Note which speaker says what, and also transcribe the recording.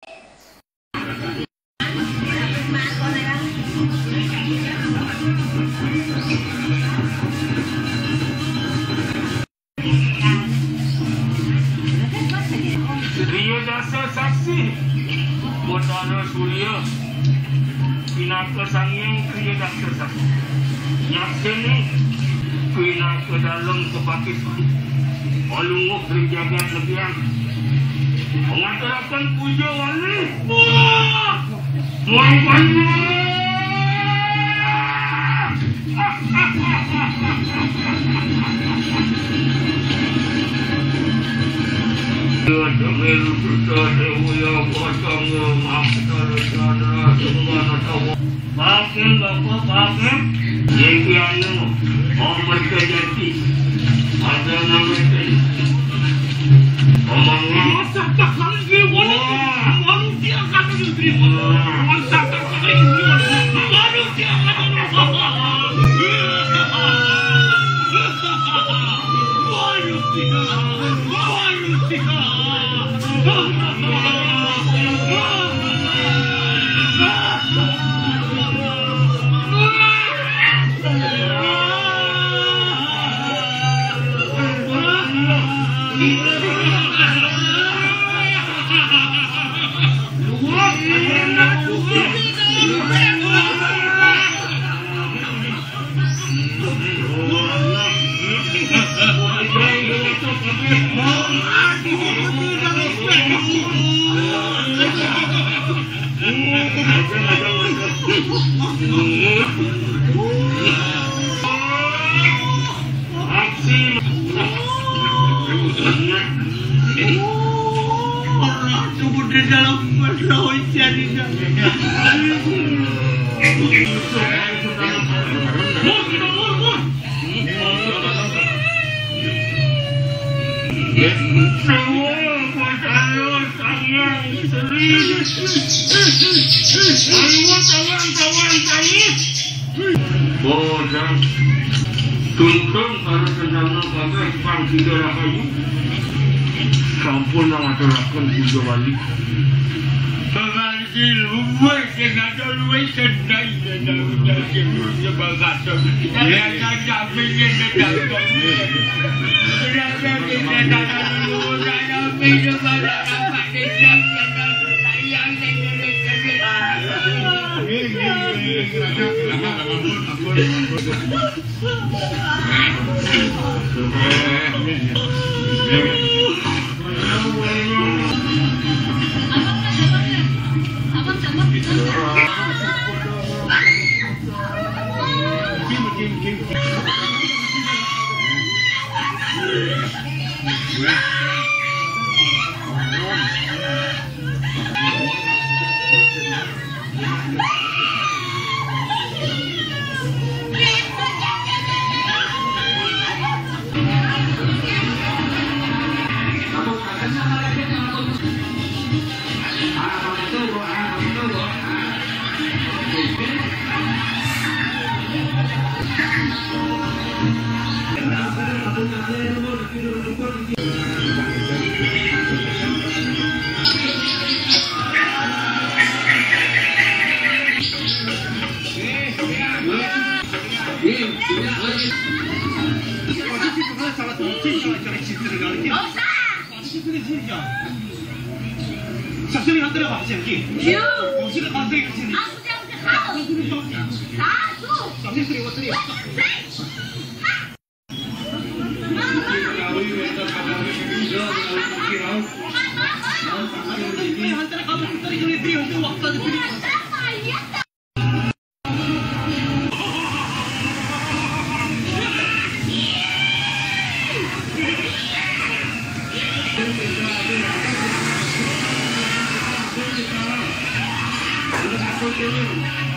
Speaker 1: Rio jasa saksi Botana Surya Pinaka Sangyang Rio jasa saksi Yaksini Pinaka dalam kepakis Olunguk Rijagat Legian Mengatarakan puja wali Tuan-tuan Pakai bapak pakai Yekiano Omar Kejati ada namanya Omangnya masakan kali dia manusia kata dia masakan kali dia manusia Tuntun para kendana pada pang tiga rahayu sampun mengaturakan puja wali pengaji luwes yang ada luwes sedai dan udah sebelumnya bagasan yang ada pengen datang berada di dalam luwes ada pengen pada apa yang sayang
Speaker 2: 사실이 한 대가 맞지 않기? 당신의 반성이 같이 당신 소리 이거 소리
Speaker 1: Thank you.